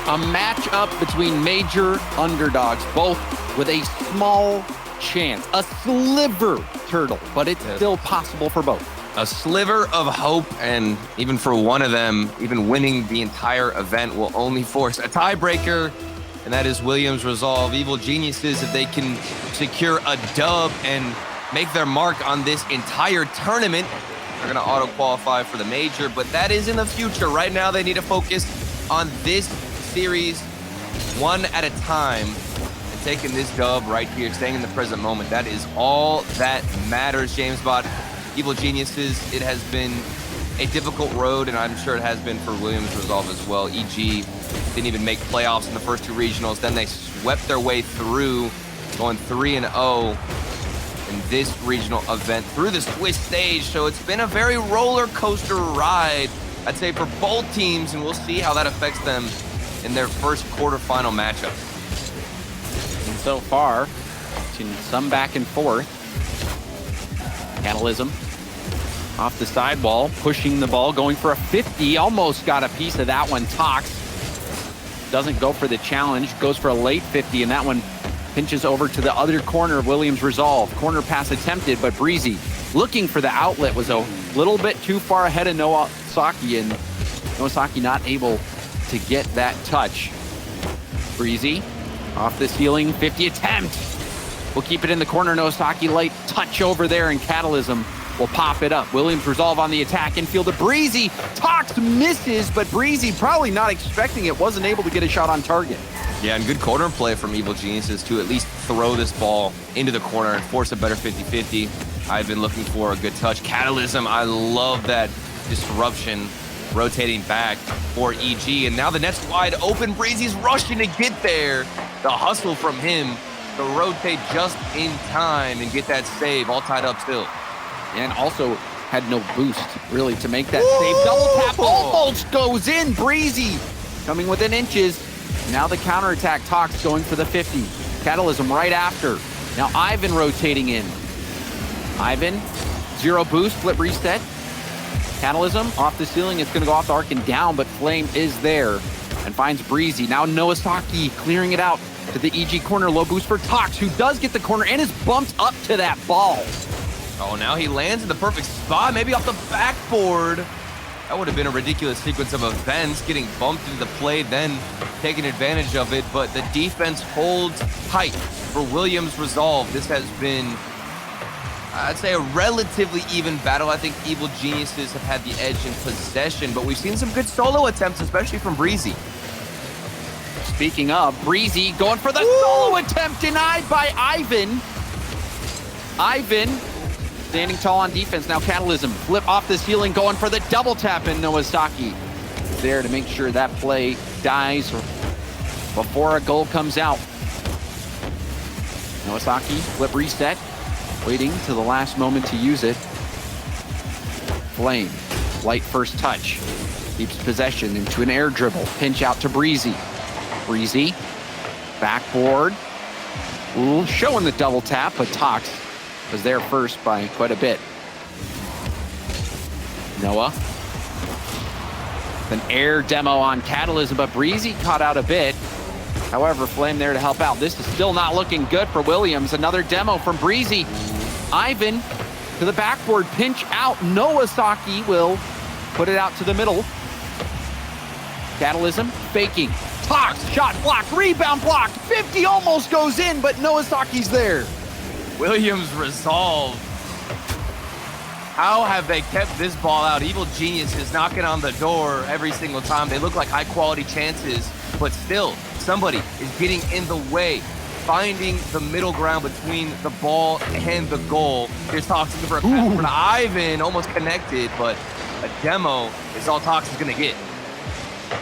A matchup between major underdogs, both with a small chance, a sliver, Turtle, but it's still possible for both. A sliver of hope, and even for one of them, even winning the entire event will only force a tiebreaker, and that is Williams Resolve. Evil Geniuses, if they can secure a dub and make their mark on this entire tournament, they're going to auto-qualify for the major, but that is in the future. Right now, they need to focus on this series one at a time and taking this dub right here, staying in the present moment. That is all that matters, James Bot. Evil Geniuses, it has been a difficult road, and I'm sure it has been for Williams Resolve as well. EG didn't even make playoffs in the first two regionals. Then they swept their way through, going 3-0 in this regional event through the Swiss stage. So it's been a very roller coaster ride, I'd say, for both teams, and we'll see how that affects them in their first quarterfinal matchup. And so far, seen some back and forth. Catalysm off the sidewall, pushing the ball, going for a 50. Almost got a piece of that one. Tox doesn't go for the challenge, goes for a late 50, and that one pinches over to the other corner of Williams Resolve. Corner pass attempted, but Breezy looking for the outlet was a little bit too far ahead of Nowasaki, and Nowasaki not able to get that touch. Breezy off the ceiling, 50 attempt. We'll keep it in the corner. Nowasaki light touch over there, and Catalysm will pop it up. Williams Resolve on the attack infield to Breezy. Tox misses, but Breezy probably not expecting it, wasn't able to get a shot on target. Yeah, and good corner play from Evil Geniuses to at least throw this ball into the corner and force a better 50-50. I've been looking for a good touch. Catalysm, I love that disruption, rotating back for EG. And now the net's wide open. Breezy's rushing to get there. The hustle from him to rotate just in time and get that save, all tied up still. And also had no boost, really, to make that save. Double tap almost goes in. Breezy coming within inches. Now the counterattack. Tox going for the 50. Catalysm right after. Now Ivan rotating in. Ivan, zero boost, flip reset. Catalysm off the ceiling. It's going to go off the arc and down, but Flame is there and finds Breezy. Now Nowasaki clearing it out to the EG corner. Low boost for Tox, who does get the corner and is bumped up to that ball. Oh, now he lands in the perfect spot, maybe off the backboard. That would have been a ridiculous sequence of events, getting bumped into the play, then taking advantage of it. But the defense holds tight for Williams Resolve. This has been, I'd say, a relatively even battle. I think Evil Geniuses have had the edge in possession, but we've seen some good solo attempts, especially from Breezy. Speaking of, Breezy going for the solo attempt, denied by Ivan. Ivan standing tall on defense. Now Catalysm flip off the ceiling, going for the double tap, and Nowasaki there to make sure that play dies before a goal comes out. Nowasaki flip reset, waiting to the last moment to use it. Flame, light first touch, keeps possession into an air dribble, pinch out to Breezy. Breezy, backboard, showing the double tap, but Tox was there first by quite a bit. Noah, an air demo on Catalysm, but Breezy caught out a bit. However, Flame there to help out. This is still not looking good for Williams. Another demo from Breezy. Ivan to the backboard, pinch out. Nowasaki will put it out to the middle. Catalysm faking. Tox, shot blocked, rebound blocked. 50 almost goes in, but Nowasaki's there. Williams Resolve. How have they kept this ball out? Evil Genius is knocking on the door every single time. They look like high quality chances, but still somebody is getting in the way, finding the middle ground between the ball and the goal. Here's Tox looking for a pass over to Ivan, almost connected, but a demo is all Tox is gonna get.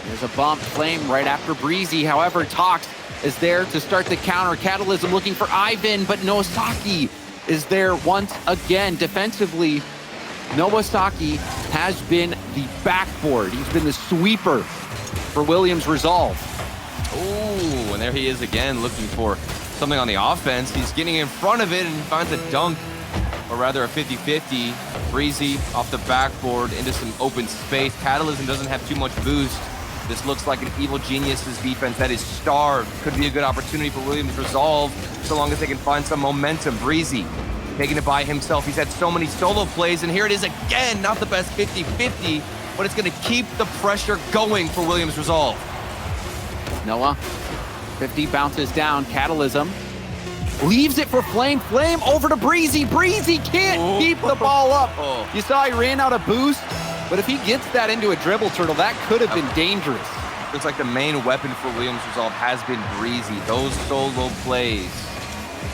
There's a bump, Flame right after Breezy. However, Tox is there to start the counter. Catalysm looking for Ivan, but Nowasaki is there once again. Defensively, Nowasaki has been the backboard. He's been the sweeper for Williams Resolve. Oh, and there he is again, looking for something on the offense. He's getting in front of it and finds a dunk, or rather a 50-50. Breezy off the backboard into some open space. Catalysm doesn't have too much boost. This looks like an Evil Genius's defense that is starved. Could be a good opportunity for Williams Resolve, so long as they can find some momentum. Breezy taking it by himself. He's had so many solo plays, and here it is again. Not the best 50-50, but it's going to keep the pressure going for Williams Resolve. Noah, 50 bounces down. Catalysm leaves it for Flame. Flame over to Breezy. Breezy can't keep the ball up. You saw he ran out of boost, but if he gets that into a dribble turtle, that could have been dangerous. Looks like the main weapon for Williams Resolve has been Breezy. Those solo plays.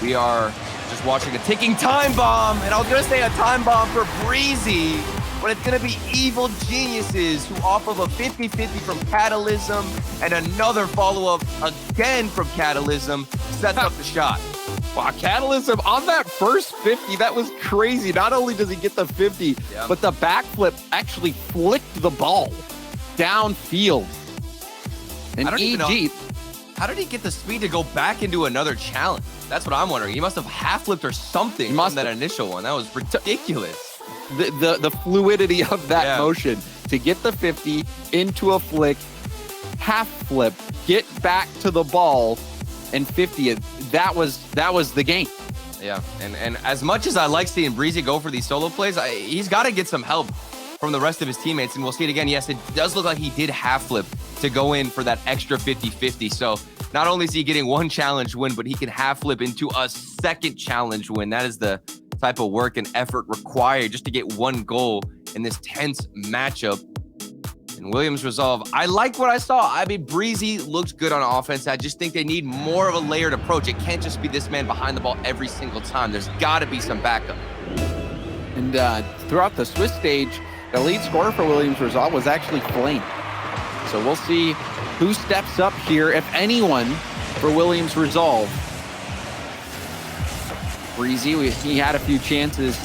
We are just watching a ticking time bomb, and I was gonna say a time bomb for Breezy, but it's gonna be Evil Geniuses, who off of a 50-50 from Catalysm and another follow-up again from Catalysm sets up the shot. Wow, Catalysm on that first 50, that was crazy. Not only does he get the 50, but the backflip actually flicked the ball downfield. And EG, how did he get the speed to go back into another challenge? That's what I'm wondering. He must have half-flipped or something from that initial one. That was ridiculous. The fluidity of that motion to get the 50 into a flick, half flip, get back to the ball, and 50. That was the game. Yeah, and as much as I like seeing Breezy go for these solo plays, he's got to get some help from the rest of his teammates, and we'll see it again. Yes, it does look like he did half flip to go in for that extra 50-50. So not only is he getting one challenge win, but he can half flip into a second challenge win. That is the type of work and effort required just to get one goal in this tense matchup. And Williams Resolve, I like what I saw. I mean, Breezy looks good on offense. I just think they need more of a layered approach. It can't just be this man behind the ball every single time. There's got to be some backup. And throughout the Swiss stage, the lead scorer for Williams Resolve was actually Flame. So we'll see who steps up here, if anyone, for Williams Resolve. Breezy, he had a few chances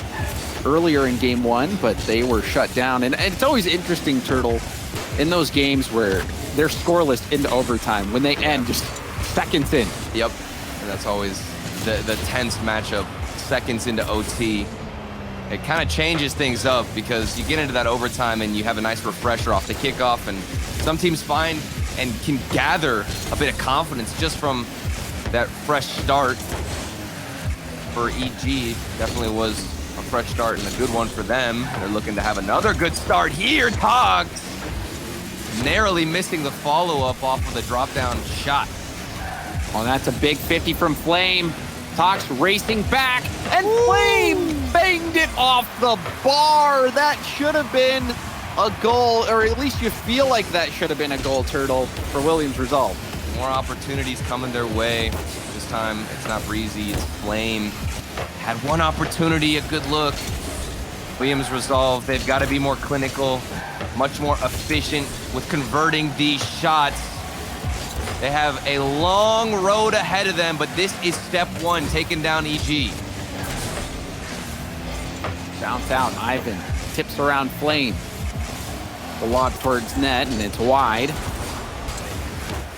earlier in game one, but they were shut down. And it's always interesting, Turtle, in those games where they're scoreless into overtime, when they end just seconds in. Yep, and that's always the tense matchup, seconds into OT. It kind of changes things up because you get into that overtime and you have a nice refresher off the kickoff, and some teams find and can gather a bit of confidence just from that fresh start. For EG, definitely was a fresh start and a good one for them. They're looking to have another good start here. Togs narrowly missing the follow-up off of the drop-down shot. Oh, that's a big 50 from Flame. Tox racing back, and Flame banged it off the bar. That should have been a goal, or at least you feel like that should have been a goal, Turtle, for Williams Resolve. More opportunities coming their way. This time, it's not Breezy, it's Flame. Had one opportunity, a good look. Williams Resolve, they've got to be more clinical, much more efficient with converting these shots. They have a long road ahead of them, but this is step one, taking down EG. Bounce out, Ivan tips around Flame. The lob towards net, and it's wide.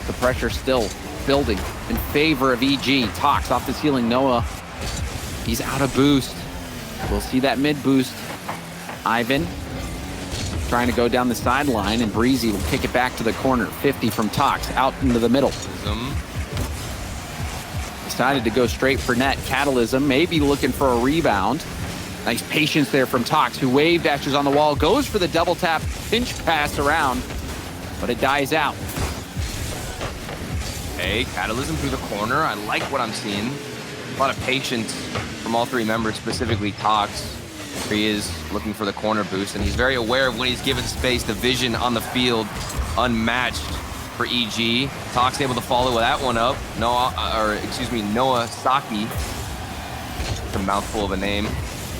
The pressure still building in favor of EG. Tox off the ceiling, Noah. He's out of boost. We'll see that mid boost. Ivan trying to go down the sideline, and Breezy will kick it back to the corner. 50 from Tox, out into the middle. Decided to go straight for net. Catalysm maybe looking for a rebound. Nice patience there from Tox, who wave dashes on the wall, goes for the double tap, pinch pass around, but it dies out. Hey, Catalysm through the corner. I like what I'm seeing. A lot of patience from all three members, specifically Tox. He is looking for the corner boost, and he's very aware of when he's given space. The vision on the field, unmatched for EG. Tox able to follow that one up. Noah Saki. It's a mouthful of a name.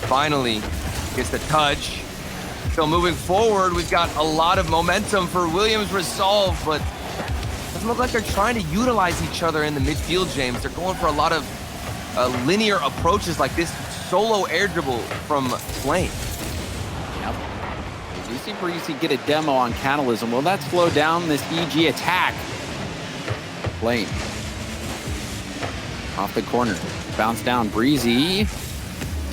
Finally gets the touch. So moving forward, we've got a lot of momentum for Williams Resolve, but it doesn't look like they're trying to utilize each other in the midfield, James. They're going for a lot of linear approaches like this solo air dribble from Flame. Yep. You see Breezy get a demo on Catalysm. Will that slow down this EG attack? Flame. Off the corner. Bounce down. Breezy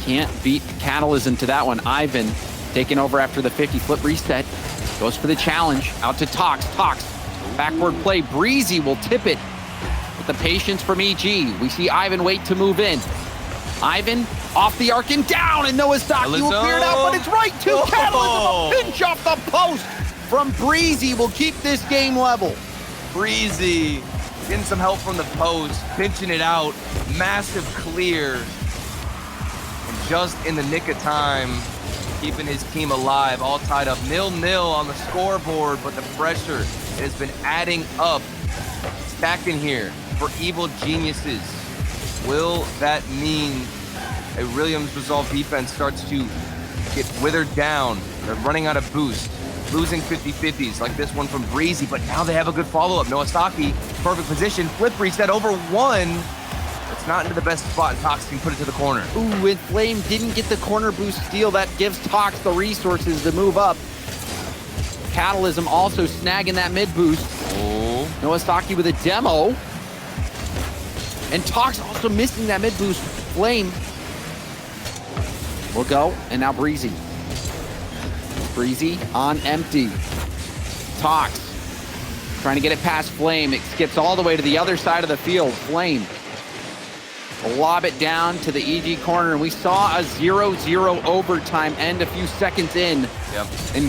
can't beat Catalysm to that one. Ivan taking over after the 50 flip reset. Goes for the challenge. Out to Tox. Tox Backward play, Breezy will tip it with the patience from EG. We see Ivan wait to move in. Ivan off the arc and down, and Noah Stocky will clear it out, but it's right to Catalysm. A pinch off the post from Breezy will keep this game level. Breezy getting some help from the post, pinching it out, massive clear, and just in the nick of time, keeping his team alive, all tied up 0-0 on the scoreboard, but the pressure has been adding up, stacking here for Evil Geniuses. Will that mean a Williams Resolve defense starts to get withered down? They're running out of boost, losing 50-50s like this one from Breezy, but now they have a good follow-up. Noah Stocky, perfect position, flip reset over one. It's not into the best spot, and Tox can put it to the corner. Ooh, and Flame didn't get the corner boost steal. That gives Tox the resources to move up. Catalysm also snagging that mid boost. Oh. Noah Stocky with a demo. And Tox also missing that mid boost. Flame will go, and now Breezy. Breezy on empty. Tox trying to get it past Flame. It skips all the way to the other side of the field. Flame will lob it down to the EG corner, and we saw a 0-0 overtime end a few seconds in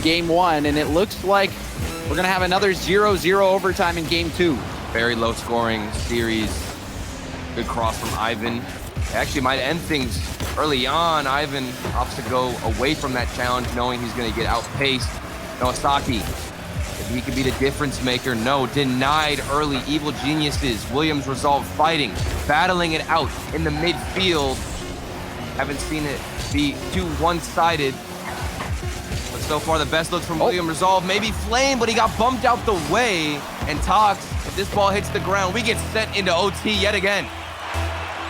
game one, and it looks like we're gonna have another 0-0 overtime in game two. Very low scoring series. Good cross from Ivan. It actually might end things early on. Ivan opts to go away from that challenge, knowing he's going to get outpaced. Noah Stocky, if he could be the difference maker, no. Denied early. Evil Geniuses. Williams Resolve fighting, battling it out in the midfield. Haven't seen it be too one-sided. But so far, the best looks from Williams Resolve. Maybe Flame, but he got bumped out the way. And Tox, if this ball hits the ground, we get sent into OT yet again.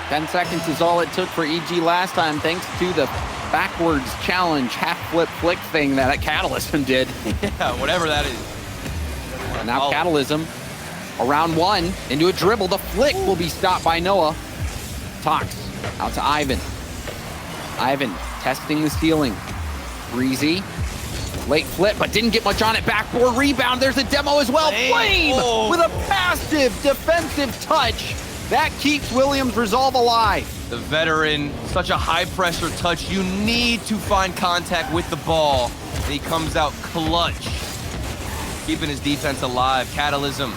10 seconds is all it took for EG last time, thanks to the backwards challenge, half flip flick thing that Catalysm did. Yeah, whatever that is. And now Catalysm, around one, into a dribble. The flick will be stopped by Noah. Tox out to Ivan. Ivan testing the ceiling. Breezy, late flip, but didn't get much on it. Backboard rebound, there's a demo as well. Flame with a passive defensive touch. That keeps Williams Resolve alive. The veteran, such a high pressure touch. You need to find contact with the ball. And he comes out clutch, keeping his defense alive. Catalysm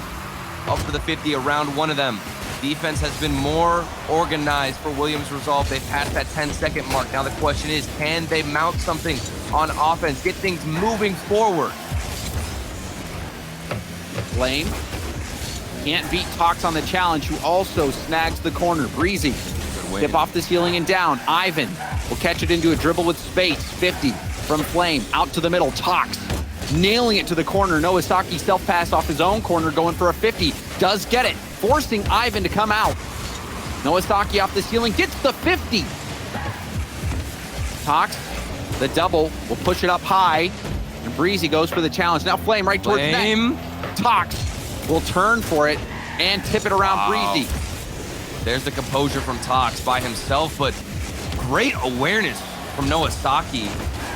up for the 50 around one of them. Defense has been more organized for Williams Resolve. They passed that 10-second mark. Now the question is, can they mount something on offense, get things moving forward? Flame can't beat Tox on the challenge, who also snags the corner. Breezy, dip off the ceiling and down. Ivan will catch it into a dribble with space. 50 from Flame, out to the middle. Tox nailing it to the corner. Noah Stocky self-pass off his own corner, going for a 50. Does get it, forcing Ivan to come out. Noah Stocky off the ceiling, gets the 50. Tox, the double, will push it up high. And Breezy goes for the challenge. Now Flame right towards the net. Tox will turn for it and tip it around Breezy. There's the composure from Tox by himself, but great awareness from Noah Stocky,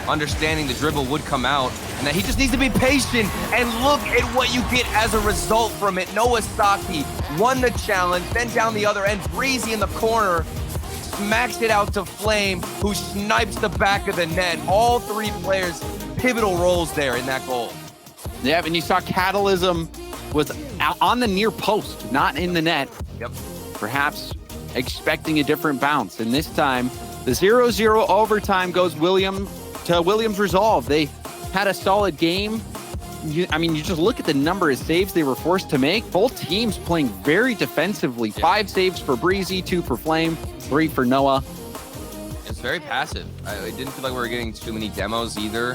understanding the dribble would come out, and that he just needs to be patient, and look at what you get as a result from it. Noah Stocky won the challenge, then down the other end, Breezy in the corner, smacks it out to Flame, who snipes the back of the net. All three players, pivotal roles there in that goal. Yeah, and you saw Catalysm was out on the near post, not in the net. Yep. Perhaps expecting a different bounce. And this time, the 0-0 overtime goes Williams Resolve. They had a solid game. You just look at the number of saves they were forced to make. Both teams playing very defensively. 5 saves for Breezy, 2 for Flame, 3 for Noah. It's very passive. I didn't feel like we were getting too many demos either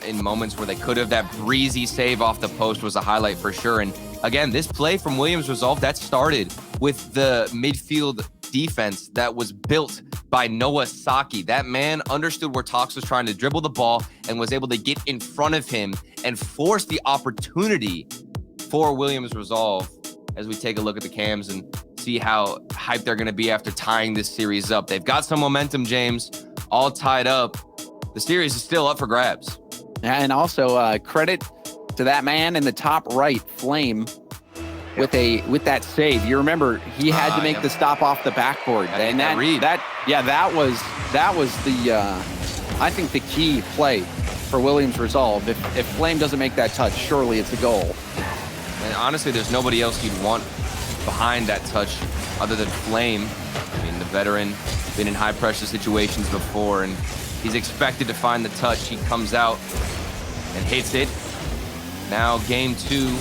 in moments where they could have. That Breezy save off the post was a highlight for sure. And again, this play from Williams Resolve, that started with the midfield defense that was built by Noah Stocky. That man understood where Tox was trying to dribble the ball and was able to get in front of him and force the opportunity for Williams Resolve. As we take a look at the cams and see how hyped they're going to be after tying this series up. They've got some momentum, James, all tied up. The series is still up for grabs. And also credit to that man in the top right, Flame, with that save. You remember he had to make the stop off the backboard, and that was the I think the key play for Williams' resolve. If Flame doesn't make that touch, surely it's a goal. And honestly, there's nobody else you'd want behind that touch other than Flame. I mean, the veteran, been in high pressure situations before, and he's expected to find the touch. He comes out and hits it. Now game 2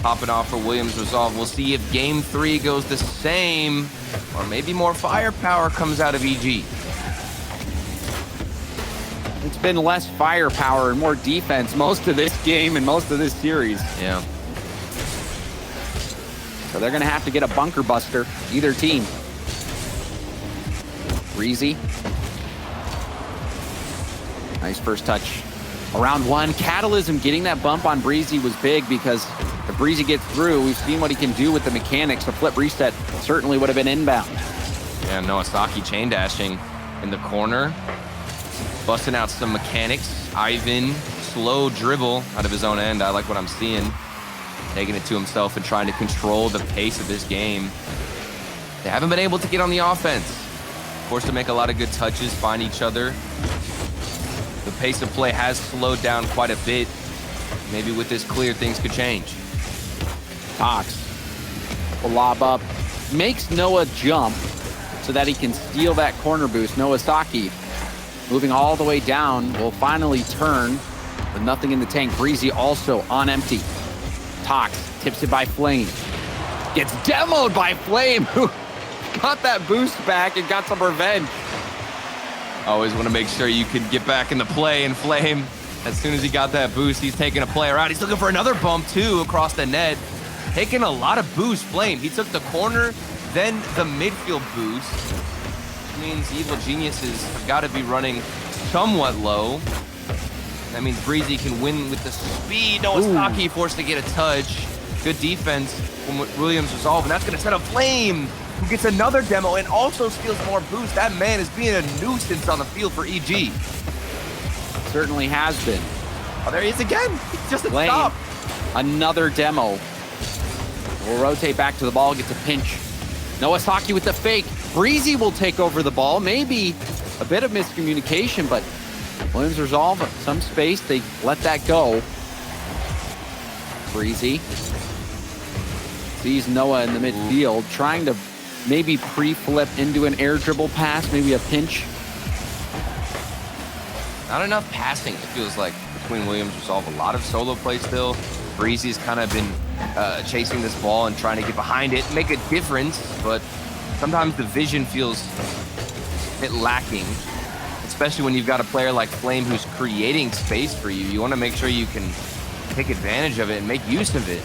popping off for Williams' resolve. We'll see if game 3 goes the same, or maybe more firepower comes out of EG. It's been less firepower and more defense most of this game and most of this series. Yeah. So they're going to have to get a bunker buster, either team. Breezy. Nice first touch. Around 1, Catalysm getting that bump on Breezy was big, because if Breezy gets through, we've seen what he can do with the mechanics. A flip reset certainly would have been inbound. Yeah, Noah Saki chain dashing in the corner. Busting out some mechanics. Ivan, slow dribble out of his own end. I like what I'm seeing. Taking it to himself and trying to control the pace of this game. They haven't been able to get on the offense. Forced to make a lot of good touches, find each other. The pace of play has slowed down quite a bit. Maybe with this clear, things could change. Tox will lob up. Makes Noah jump so that he can steal that corner boost. Noah Saki moving all the way down, will finally turn with nothing in the tank. Breezy also on empty. Tox tips it by Flame. Gets demoed by Flame, who got that boost back and got some revenge. Always want to make sure you can get back in the play, and Flame, as soon as he got that boost, he's taking a player out. He's looking for another bump, too, across the net. Taking a lot of boost, Flame. He took the corner, then the midfield boost. Means Evil Geniuses have got to be running somewhat low. That means Breezy can win with the speed. Noah Saki forced to get a touch. Good defense from Williams' resolve, and that's going to set up Flame, who gets another demo and also steals more boost. That man is being a nuisance on the field for EG. Certainly has been. Oh, there he is again. He just Flame, stop. another demo. We'll rotate back to the ball, gets a pinch. Noah Saki with the fake. Breezy will take over the ball. Maybe a bit of miscommunication, but Williams resolve some space. They let that go. Breezy sees Noah in the midfield, trying to maybe pre-flip into an air dribble pass, maybe a pinch. Not enough passing, it feels like, between Williams resolve. A lot of solo play still. Breezy's kind of been chasing this ball and trying to get behind it, make a difference, but sometimes the vision feels a bit lacking, especially when you've got a player like Flame who's creating space for you. You want to make sure you can take advantage of it and make use of it.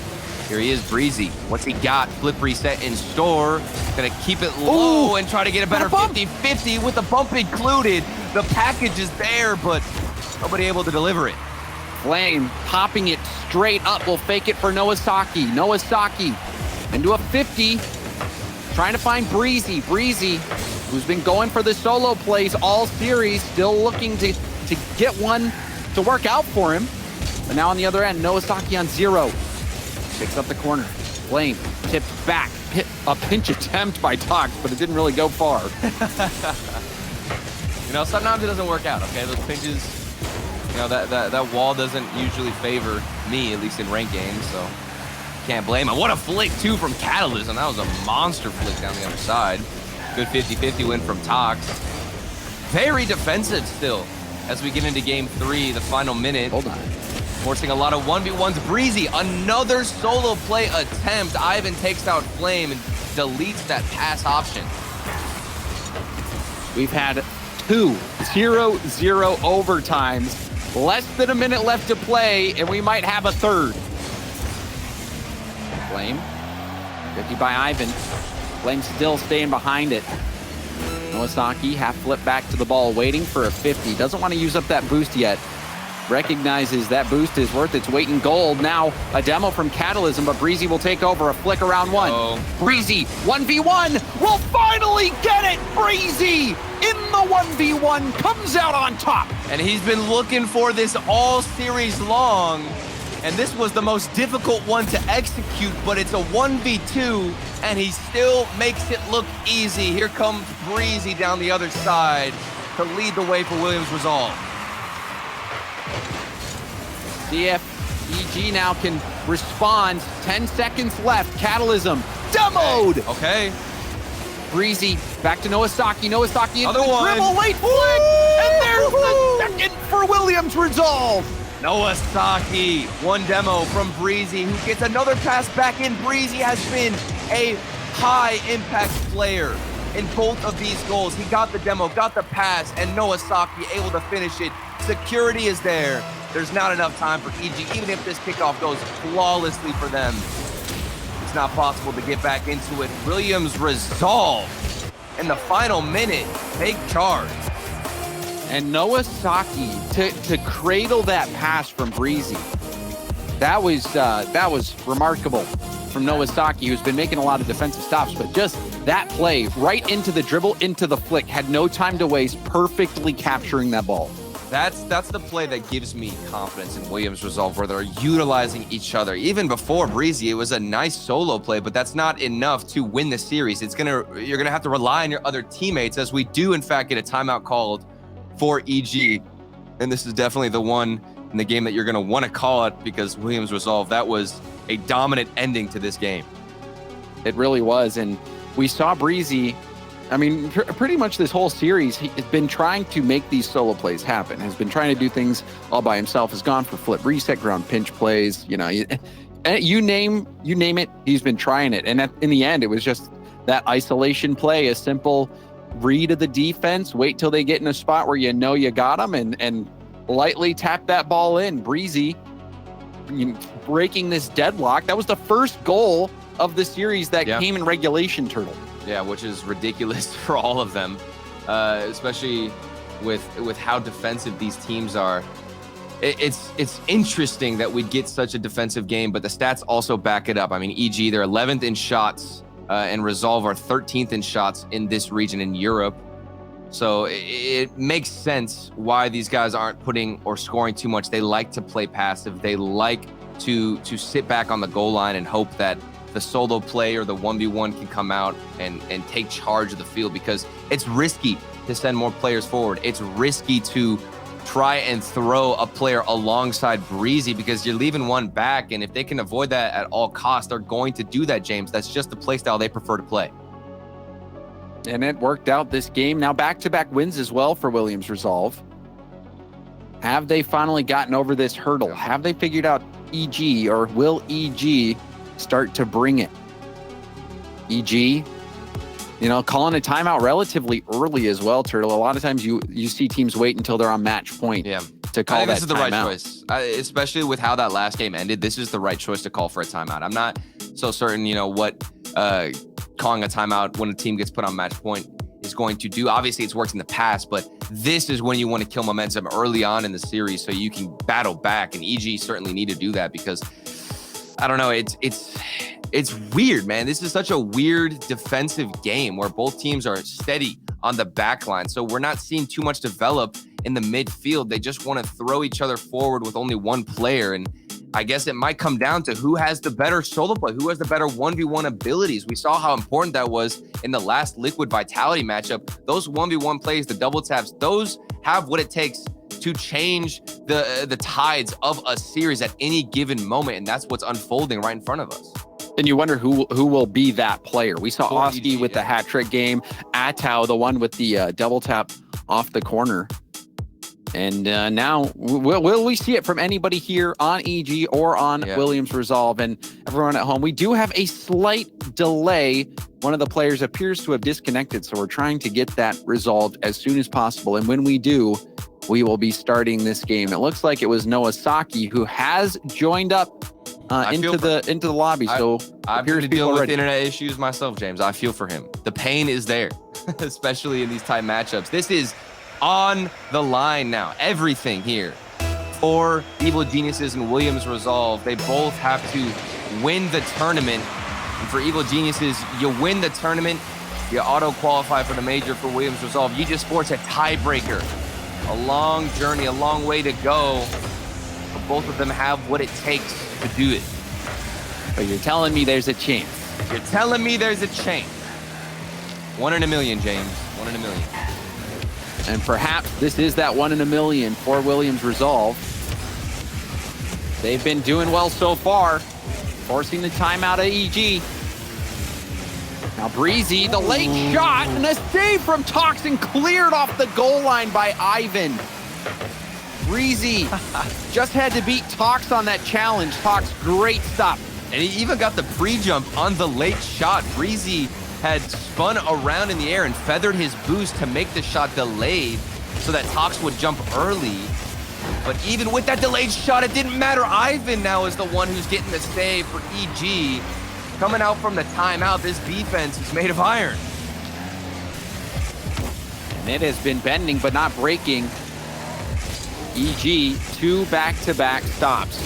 Here he is, Breezy. What's he got? Flip reset in store. Gonna keep it low and try to get a better 50-50 with the bump included. The package is there, but nobody able to deliver it. Flame popping it straight up, will fake it for Noah Saki. Noah Saki into a 50, trying to find Breezy. Breezy, who's been going for the solo plays all series, still looking to get one to work out for him. But now on the other end, Noah Saki on 0. Picks up the corner. Flame tipped back. A pinch attempt by Tox, but it didn't really go far. You know, sometimes it doesn't work out, okay? Those pinches, you know, that wall doesn't usually favor me, at least in ranked games, so can't blame him. What a flick, too, from Catalysm. That was a monster flick down the other side. Good 50-50 win from Tox. Very defensive still as we get into game 3, the final minute. Hold on. Forcing a lot of 1v1s. Breezy, another solo play attempt. Ivan takes out Flame and deletes that pass option. We've had 2 0-0 overtimes. Less than a minute left to play, and we might have a third. Flame, 50 by Ivan. Flame still staying behind it. Noah Saki half flip back to the ball, waiting for a 50. Doesn't want to use up that boost yet. Recognizes that boost is worth its weight in gold. Now a demo from Catalysm, but Breezy will take over. A flick around 1. Breezy 1v1 will finally get it. Breezy in the 1v1 comes out on top. And he's been looking for this all series long. And this was the most difficult one to execute, but it's a 1v2, and he still makes it look easy. Here comes Breezy down the other side to lead the way for Williams Resolve. See if EG now can respond. 10 seconds left. Catalysm demoed. Okay. Breezy back to Nowasaki. Nowasaki into Other the one. dribble. Late flick. And there's the second for Williams Resolve. Nowasaki, one demo from Breezy, who gets another pass back in. Breezy has been a high-impact player in both of these goals. He got the demo, got the pass, and Nowasaki able to finish it. Security is there. There's not enough time for EG. Even if this kickoff goes flawlessly for them, it's not possible to get back into it. Williams Resolve in the final minute, take charge. And Nowasaki to cradle that pass from Breezy. That was remarkable from Nowasaki, who's been making a lot of defensive stops, but just that play right into the dribble, into the flick, had no time to waste, perfectly capturing that ball. That's the play that gives me confidence in Williams Resolve, where they're utilizing each other. Even before Breezy, it was a nice solo play, but that's not enough to win the series. You're gonna have to rely on your other teammates, as we do in fact get a timeout called for EG, and this is definitely the one in the game that you're going to want to call it, because Williams Resolve, that was a dominant ending to this game. It really was, and we saw Breezy, I mean, pretty much this whole series, he's been trying to make these solo plays happen, has been trying to do things all by himself, has gone for flip reset, ground pinch plays, you know, you name it, he's been trying it, and in the end, it was just that isolation play, a simple read of the defense, wait till they get in a spot where you know you got them, and lightly tap that ball in. Breezy breaking this deadlock. That was the first goal of the series that came in regulation, Turtle. Yeah, which is ridiculous for all of them, especially with how defensive these teams are. It's interesting that we get such a defensive game, but the stats also back it up. I mean, EG, they're 11th in shots, and Resolve are 13th in shots in this region in Europe. So it makes sense why these guys aren't putting or scoring too much. They like to play passive. They like to sit back on the goal line and hope that the solo play or the 1v1 can come out and take charge of the field, because it's risky to send more players forward. It's risky to try and throw a player alongside Breezy, because you're leaving one back, and if they can avoid that at all costs, they're going to do that, James. That's just the play style they prefer to play. And it worked out this game. Now back-to-back wins as well for Williams Resolve. Have they finally gotten over this hurdle? Have they figured out EG, or will EG start to bring it? EG, calling a timeout relatively early as well, Turtle. A lot of times you see teams wait until they're on match point to call that timeout. I think this is the right choice, especially with how that last game ended. This is the right choice to call for a timeout. I'm not so certain, what calling a timeout when a team gets put on match point is going to do. Obviously, it's worked in the past, but this is when you want to kill momentum early on in the series so you can battle back, and EG certainly need to do that, because I don't know, it's weird, man. This is such a weird defensive game where both teams are steady on the back line. So we're not seeing too much develop in the midfield. They just want to throw each other forward with only one player. And I guess it might come down to who has the better solo play, who has the better 1v1 abilities. We saw how important that was in the last Liquid Vitality matchup. Those 1v1 plays, the double taps, those have what it takes to change the tides of a series at any given moment. And that's what's unfolding right in front of us. And you wonder who will be that player. We saw Oski with the hat trick game, Atau, the one with the double tap off the corner. And now, will we see it from anybody here on EG or on Williams Resolve? And everyone at home, we do have a slight delay. One of the players appears to have disconnected, so we're trying to get that resolved as soon as possible. And when we do, we will be starting this game. It looks like it was Nowasaki who has joined up into the lobby. So I've had to deal with internet issues myself, James. I feel for him. The pain is there, especially in these tight matchups. This is on the line now. Everything here for Evil Geniuses and Williams Resolve. They both have to win the tournament. And for Evil Geniuses, you win the tournament, you auto-qualify for the major. For Williams Resolve, you just force a tiebreaker. A long journey, a long way to go. but both of them have what it takes to do it. But you're telling me there's a chance. You're telling me there's a chance. 1 in a million, James. 1 in a million. And perhaps this is that 1 in a million for Williams Resolve. They've been doing well so far, forcing the timeout of EG. Now Breezy, the late shot, and a save from Toxin, cleared off the goal line by Ivan. Breezy just had to beat Tox on that challenge. Tox, great stop. And he even got the pre-jump on the late shot. Breezy had spun around in the air and feathered his boost to make the shot delayed so that Tox would jump early. But even with that delayed shot, it didn't matter. Ivan now is the one who's getting the save for EG. Coming out from the timeout, this defense is made of iron. And it has been bending but not breaking. EG, 2 back-to-back stops.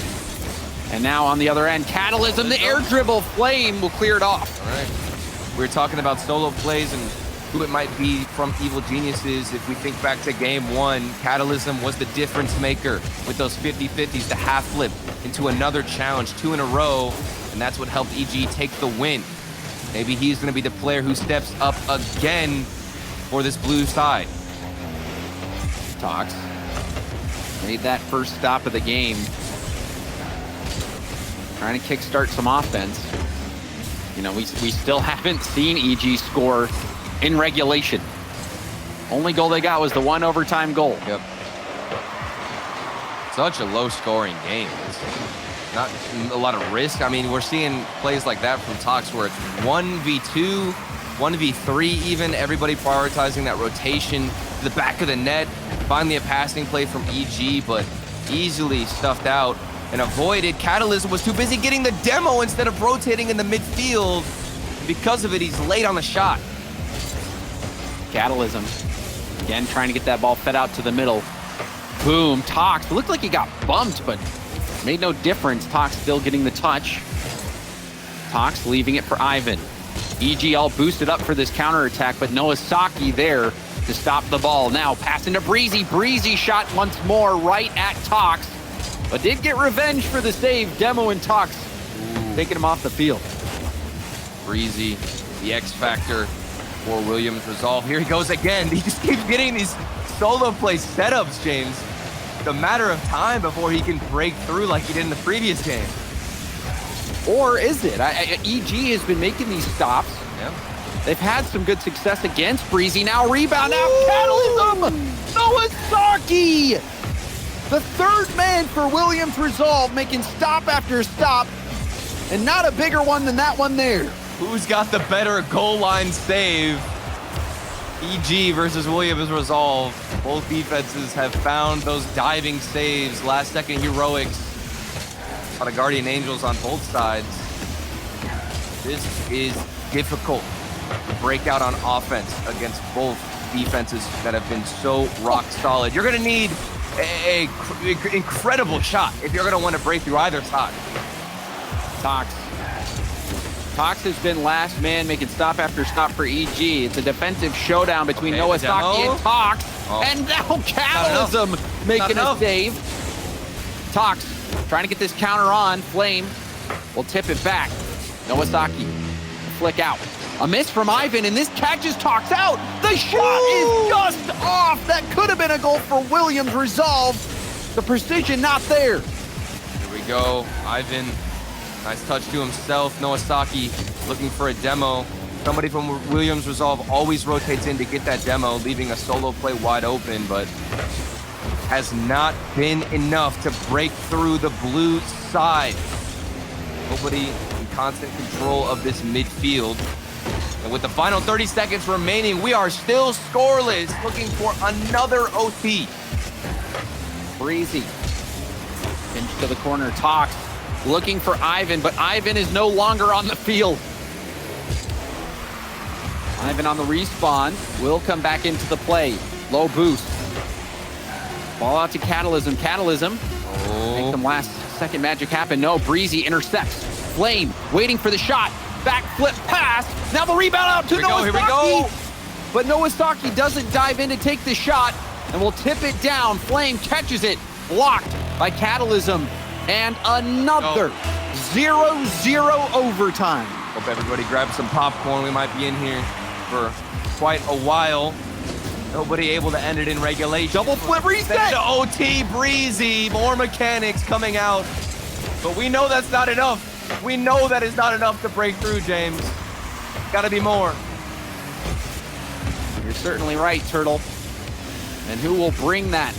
And now on the other end, Catalysm, the air dribble, Flame will clear it off. All right. We were talking about solo plays and who it might be from Evil Geniuses. If we think back to game 1, Catalysm was the difference maker with those 50-50s, the half flip into another challenge, 2 in a row, and that's what helped EG take the win. Maybe he's going to be the player who steps up again for this blue side. Tox made that first stop of the game. Trying to kickstart some offense. You know, we still haven't seen EG score in regulation. Only goal they got was the 1 overtime goal. Yep. Such a low-scoring game. It's not a lot of risk. I mean, we're seeing plays like that from Tox where it's 1v2, 1v3 even. Everybody prioritizing that rotation to the back of the net. Finally a passing play from EG, but easily stuffed out and avoided. Catalysm was too busy getting the demo instead of rotating in the midfield. Because of it, he's late on the shot. Catalysm, again, trying to get that ball fed out to the middle. Boom, Tox. Looked like he got bumped, but made no difference. Tox still getting the touch. Tox leaving it for Ivan. EG all boosted up for this counterattack, but Noasaki there to stop the ball. Now passing to Breezy. Breezy shot once more right at Tox, but did get revenge for the save. Demo and Tox taking him off the field. Breezy, the X factor for Williams Resolve. Here he goes again. He just keeps getting these solo play setups, James. It's a matter of time before he can break through like he did in the previous game. Or is it? EG has been making these stops. Yeah. They've had some good success against Breezy. Now rebound, now Catalysm! Noasaki! The third man for Williams Resolve, making stop after stop, and not a bigger one than that one there. Who's got the better goal line save? EG versus Williams Resolve. Both defenses have found those diving saves, last-second heroics. A lot of Guardian Angels on both sides. This is difficult to break out on offense against both defenses that have been so rock solid. You're going to need an incredible shot if you're going to want to break through either side. Tox has been last man making stop after stop for EG. It's a defensive showdown between Noasaki and Tox. And now Catalysm making a save. Tox trying to get this counter on. Flame will tip it back. Noasaki, flick out. A miss from Ivan, and this catches Tox out. The shot is just off. That could have been a goal for Williams Resolve. The precision not there. Here we go. Ivan, nice touch to himself. Noasaki looking for a demo. Somebody from Williams Resolve always rotates in to get that demo, leaving a solo play wide open, but has not been enough to break through the blue side. Nobody in constant control of this midfield. And with the final 30 seconds remaining, we are still scoreless, looking for another OT. Breezy. Pinch to the corner. Tox looking for Ivan, but Ivan is no longer on the field. Ivan on the respawn will come back into the play. Low boost. Ball out to Catalysm. Catalysm. Make some last second magic happen. No, Breezy intercepts. Flame waiting for the shot. Back flip pass. Now the rebound out to Noasaki. Here we go. But Noasaki doesn't dive in to take the shot and will tip it down. Flame catches it. Blocked by Catalysm, and another 0-0 overtime. Hope everybody grabs some popcorn. We might be in here for quite a while. Nobody able to end it in regulation. Double flip reset. Then to OT, Breezy, more mechanics coming out. But we know that's not enough. We know that is not enough to break through, James. Gotta be more. You're certainly right, Turtle. And who will bring that?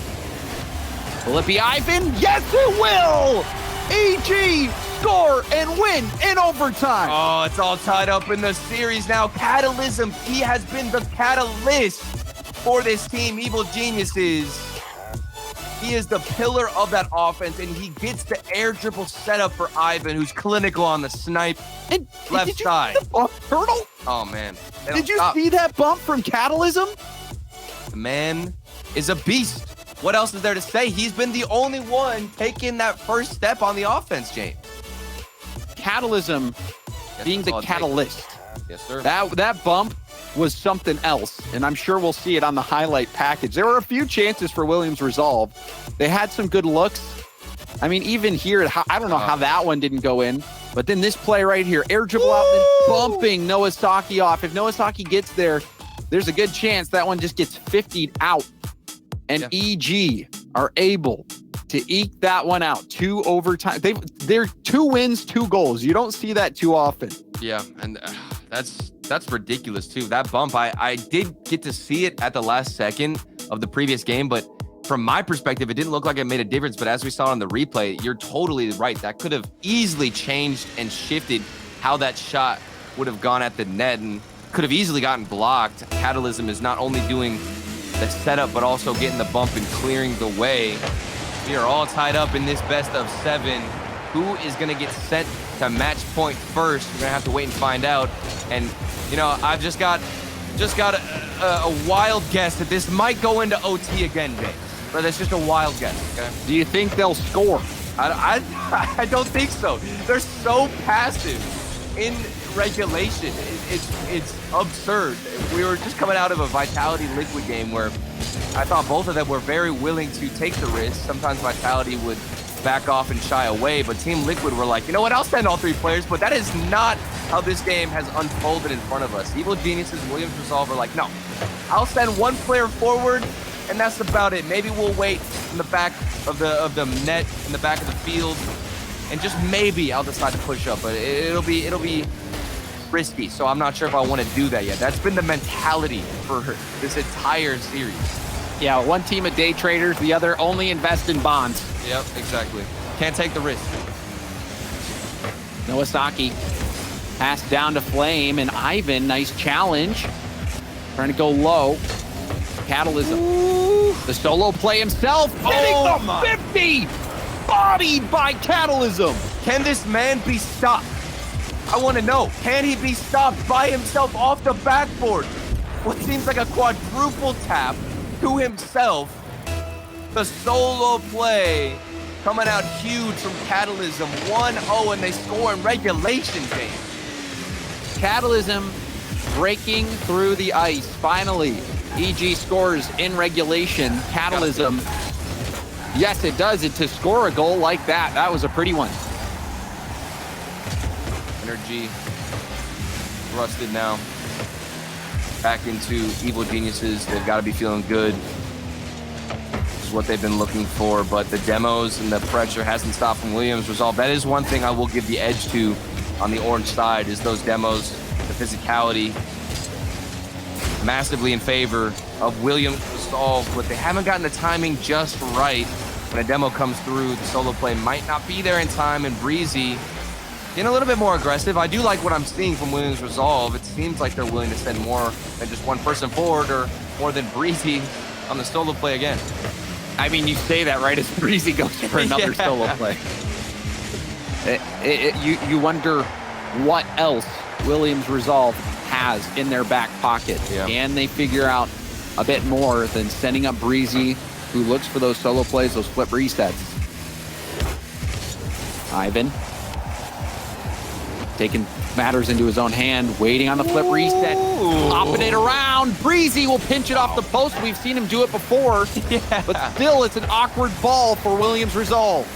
Will it be Ivan? Yes, it will! EG score and win in overtime. Oh, it's all tied up in the series now. Catalysm, he has been the catalyst for this team, Evil Geniuses. He is the pillar of that offense, and he gets the air dribble setup for Ivan, who's clinical on the snipe And left did you side. see the bump, Turtle? Oh, man. Did you see that bump from Catalysm? The man is a beast. What else is there to say? He's been the only one taking that first step on the offense, James. Catalysm being that's the all it catalyst. takes. Yes, sir. That bump was something else, and I'm sure we'll see it on the highlight package. There were a few chances for Williams Resolve. They had some good looks. I mean, even here, I don't know how that one didn't go in, but then this play right here, air dribble out, then bumping Nowasaki off. If Nowasaki gets there, there's a good chance that one just gets 50'd out. And EG are able to eke that one out. 2 overtime. They're 2 wins, 2 goals. You don't see that too often. Yeah, and that's ridiculous too. That bump, I did get to see it at the last second of the previous game, but from my perspective, it didn't look like it made a difference. But as we saw on the replay, you're totally right. That could have easily changed and shifted how that shot would have gone at the net and could have easily gotten blocked. Catalysm is not only doing the setup, but also getting the bump and clearing the way. We are all tied up in this best of 7. Who is going to get sent to match point first? We're going to have to wait and find out. And, you know, I've just got a wild guess that this might go into OT again, James. But that's just a wild guess, okay? Do you think they'll score? I don't think so. They're so passive in regulation. It's absurd. We were just coming out of a Vitality Liquid game where I thought both of them were very willing to take the risk. Sometimes Vitality would back off and shy away, but Team Liquid were like, you know what, I'll send all 3 players, but that is not how this game has unfolded in front of us. Evil Geniuses, Williams Resolve are like, no, I'll send 1 player forward, and that's about it. Maybe we'll wait in the back of the net, in the back of the field, and just maybe I'll decide to push up, but it'll be risky, so I'm not sure if I want to do that yet. That's been the mentality for this entire series. Yeah, one team of day traders, the other only invest in bonds. Yep, exactly. Can't take the risk. Nowasaki passed down to Flame, and Ivan, nice challenge. Trying to go low. Catalysm. Ooh. The solo play himself. Hitting the 50! Bodied by Catalysm. Can this man be stopped? I want to know. Can he be stopped by himself off the backboard? What seems like a quadruple tap to himself. The solo play coming out huge from Catalysm. 1-0, and they score in regulation, James. Catalysm breaking through the ice. Finally, EG scores in regulation. Catalysm, yes, it does. To score a goal like that, that was a pretty one. Energy thrusted now back into Evil Geniuses. They've got to be feeling good. This is what they've been looking for, but the demos and the pressure hasn't stopped from Williams Resolve. That is one thing I will give the edge to on the orange side, is those demos, the physicality, massively in favor of Williams Resolve, but they haven't gotten the timing just right. When a demo comes through, the solo play might not be there in time, and Breezy getting a little bit more aggressive. I do like what I'm seeing from Williams Resolve. It seems like they're willing to send more than just one person forward, or more than Breezy on the solo play again. I mean, you say that right as Breezy goes for another solo play. You wonder what else Williams Resolve has in their back pocket. Yeah. Can they figure out a bit more than sending up Breezy, who looks for those solo plays, those flip resets? Ivan taking matters into his own hand, waiting on the flip reset, popping it around. Breezy will pinch it off the post. We've seen him do it before, but still it's an awkward ball for Williams Resolve.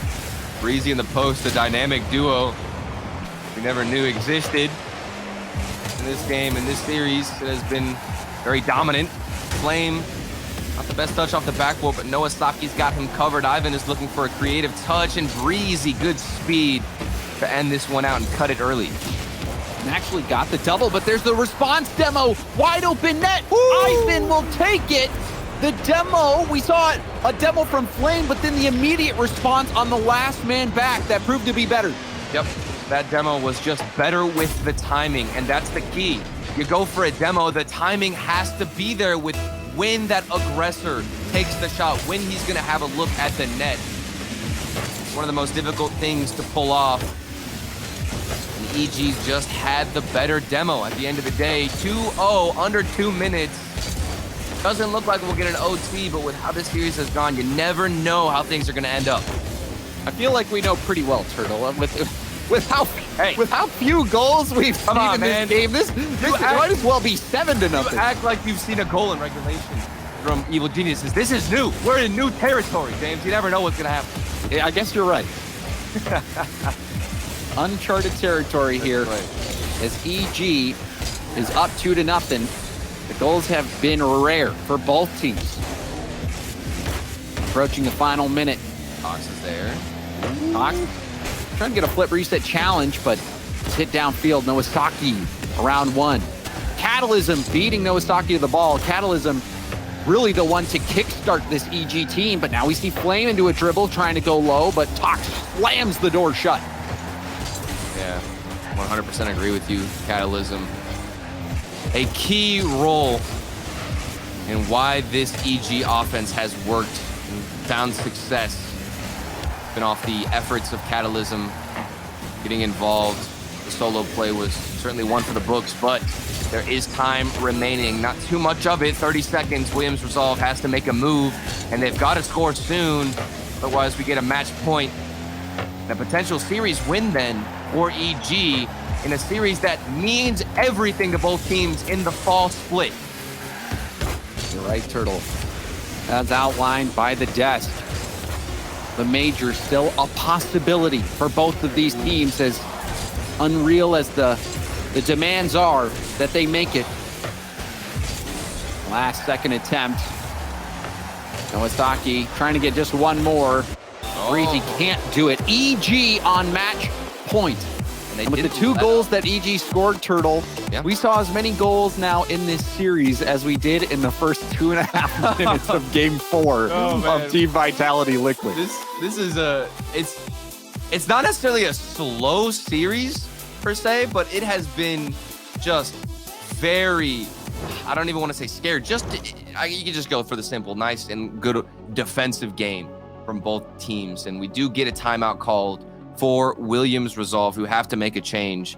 Breezy and the post, a dynamic duo we never knew existed in this game, in this series. It has been very dominant. Flame, not the best touch off the backboard, but Noah Saki's got him covered. Ivan is looking for a creative touch, and Breezy, good speed to end this one out and cut it early. And actually got the double, but there's the response demo. Wide open net. Ivan will take it. The demo, we saw it, a demo from Flame, but then the immediate response on the last man back that proved to be better. Yep, that demo was just better with the timing, and that's the key. You go for a demo, the timing has to be there with when that aggressor takes the shot, when he's gonna have a look at the net. One of the most difficult things to pull off. And EG just had the better demo at the end of the day. 2-0, under 2 minutes. Doesn't look like we'll get an OT, but with how this series has gone, you never know how things are gonna end up. I feel like we know pretty well, Turtle, with how few goals we've seen in this game. This might as well be 7-0. You act like you've seen a goal in regulation from Evil Geniuses. This is new. We're in new territory, James. You never know what's gonna happen. Yeah, I guess you're right. Uncharted territory here. Right. As EG is up 2-0. The goals have been rare for both teams. Approaching the final minute. Cox is there. Cox trying to get a flip reset challenge, but it's hit downfield. Nowasaki around 1. Catalysm beating Nowasaki to the ball. Catalysm really the one to kickstart this EG team, but now we see Flame into a dribble trying to go low, but Tox slams the door shut. Yeah, 100% agree with you, Catalysm. A key role in why this EG offense has worked and found success. Been off the efforts of Catalysm getting involved. The solo play was certainly one for the books, but there is time remaining. Not too much of it, 30 seconds. Williams Resolve has to make a move, and they've got to score soon. Otherwise, we get a match point. And a potential series win then for EG in a series that means everything to both teams in the fall split. You're right, Turtle. As outlined by the desk, the major still a possibility for both of these teams, as unreal as the demands are that they make it. Last second attempt. Nowasaki trying to get just one more. Breezy can't do it. EG on match point. And with the 2 goals that EG scored, Turtle, we saw as many goals now in this series as we did in the first 2.5 minutes of Game 4 of Team Vitality Liquid. This is it's not necessarily a slow series per se, but it has been just very, I don't even want to say scared. You can just go for the simple, nice and good defensive game from both teams, and we do get a timeout called for Williams Resolve, who have to make a change.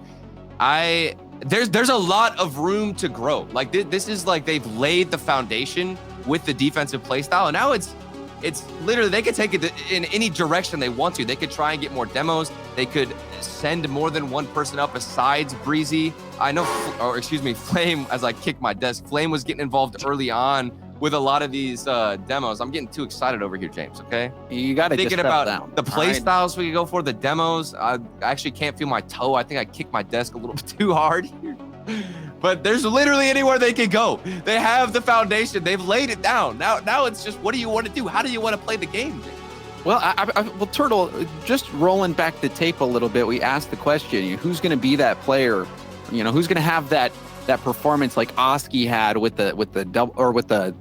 There's a lot of room to grow. Like this is like they've laid the foundation with the defensive play style, and now it's literally they could take it in any direction they want to. They could try and get more demos. They could send more than one person up besides Breezy. I know, Flame, as I kick my desk, Flame was getting involved early on with a lot of these demos. I'm getting too excited over here, James, okay? You got to thinking about the play styles we could go for, the demos. I actually can't feel my toe. I think I kicked my desk a little bit too hard here. But there's literally anywhere they could go. They have the foundation. They've laid it down. Now it's just, what do you want to do? How do you want to play the game, James? Well, well, Turtle, just rolling back the tape a little bit, we asked the question, who's going to be that player? Who's going to have that performance like Oski had with the double, or with the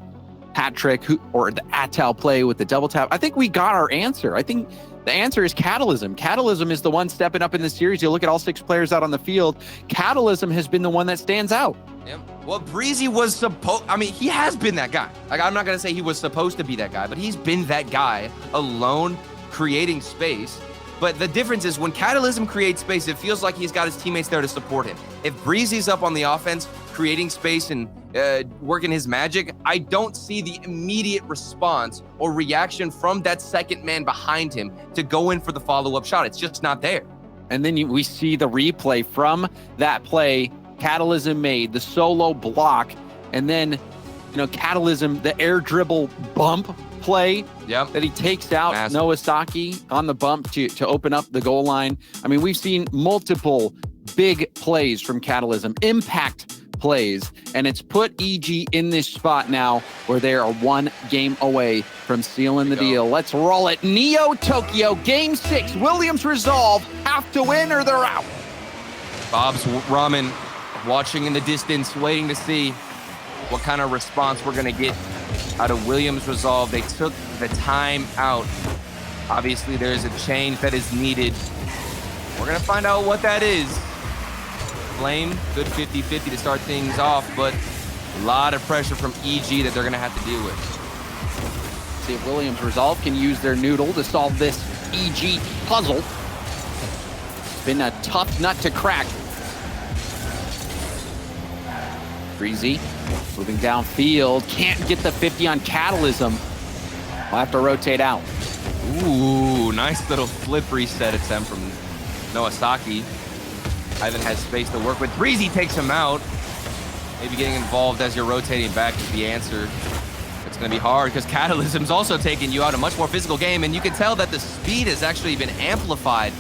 hat trick, or the Atal play with the double tap? I think we got our answer. I think the answer is Catalysm. Catalysm is the one stepping up in the series. You look at all 6 players out on the field. Catalysm has been the one that stands out. Yeah. Well, Breezy was he has been that guy. Like, I'm not going to say he was supposed to be that guy, but he's been that guy alone, creating space. But the difference is when Catalysm creates space, it feels like he's got his teammates there to support him. If Breezy's up on the offense, creating space and working his magic, I don't see the immediate response or reaction from that second man behind him to go in for the follow-up shot. It's just not there. And then we see the replay from that play. Catalysm made the solo block, and then, Catalysm, the air dribble bump play that he takes out Nowasaki on the bump to open up the goal line. I mean, we've seen multiple big plays from Catalysm, impact plays, and it's put EG in this spot now where they are 1 game away from sealing the deal. Let's roll it. Neo Tokyo, game 6. Williams Resolve have to win or they're out. Bob's Ramen watching in the distance, waiting to see what kind of response we're going to get out of Williams Resolve. They took the time out. Obviously, there's a change that is needed. We're going to find out what that is. Flame, good 50-50 to start things off, but a lot of pressure from EG that they're going to have to deal with. See if Williams Resolve can use their noodle to solve this EG puzzle. It's been a tough nut to crack. Breezy moving downfield, can't get the 50 on Catalysm. We'll have to rotate out. Ooh, nice little flip reset attempt from Nowasaki. Ivan has space to work with. Breezy takes him out. Maybe getting involved as you're rotating back is the answer. It's going to be hard because Catalysm's also taking you out, a much more physical game, and you can tell that the speed has actually been amplified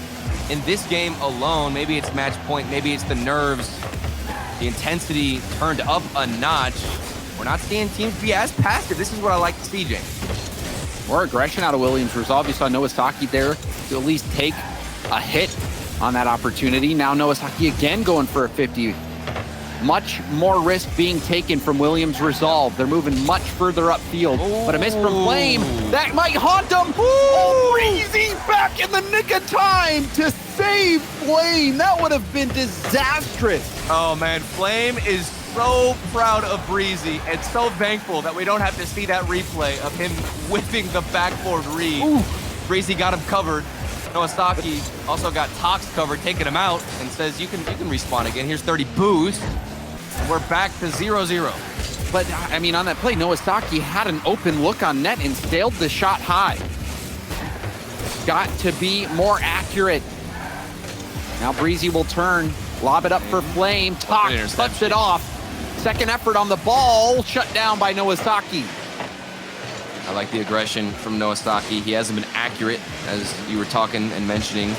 in this game alone. Maybe it's match point, maybe it's the nerves. The intensity turned up a notch. We're not seeing teams be as passive. This is what I like to see, James. More aggression out of Williams Resolve. You saw Nowasaki there to at least take a hit on that opportunity. Now Nowasaki again going for a 50. Much more risk being taken from Williams Resolve. They're moving much further upfield. Ooh. But a miss from Flame. That might haunt them. Oh, Breezy back in the nick of time to save Flame. That would have been disastrous. Oh, man. Flame is so proud of Breezy and so thankful that we don't have to see that replay of him whipping the backboard read. Ooh. Breezy got him covered. Nowasaki also got Tox covered, taking him out, and says, you can respawn again. Here's 30 boost. We're back to 0-0. But, I mean, on that play, Nowasaki had an open look on net and sailed the shot high. Got to be more accurate. Now Breezy will turn, lob it up for Flame. Tox cuts it off. Second effort on the ball, shut down by Nowasaki. I like the aggression from Nowasaki. He hasn't been accurate, as you were talking and mentioning,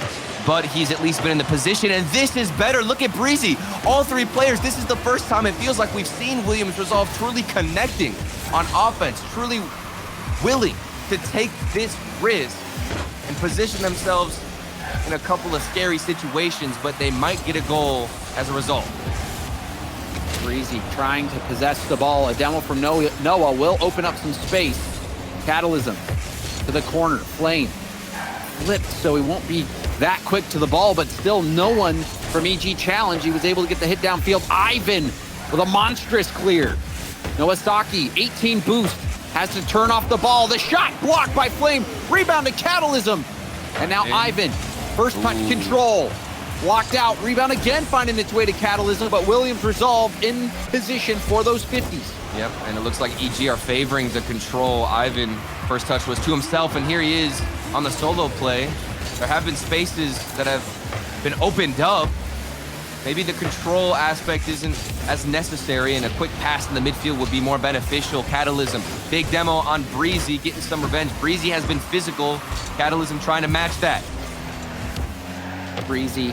but he's at least been in the position, and this is better. Look at Breezy. All 3 players, this is the first time it feels like we've seen Williams Resolve truly connecting on offense, truly willing to take this risk and position themselves in a couple of scary situations, but they might get a goal as a result. Breezy trying to possess the ball. A demo from Noah will open up some space. Catalysm to the corner. Flame flipped, so he won't be that quick to the ball, but still no one from EG Challenge. He was able to get the hit downfield. Ivan with a monstrous clear. Nowasaki, 18 boost, has to turn off the ball. The shot blocked by Flame. Rebound to Catalysm. And now Ivan, first touch control. Blocked out. Rebound again, finding its way to Catalysm, but Williams Resolve in position for those 50s. Yep, and it looks like EG are favoring the control. Ivan, first touch was to himself, and here he is on the solo play. There have been spaces that have been opened up. Maybe the control aspect isn't as necessary, and a quick pass in the midfield would be more beneficial. Catalysm, big demo on Breezy, getting some revenge. Breezy has been physical. Catalysm trying to match that. Breezy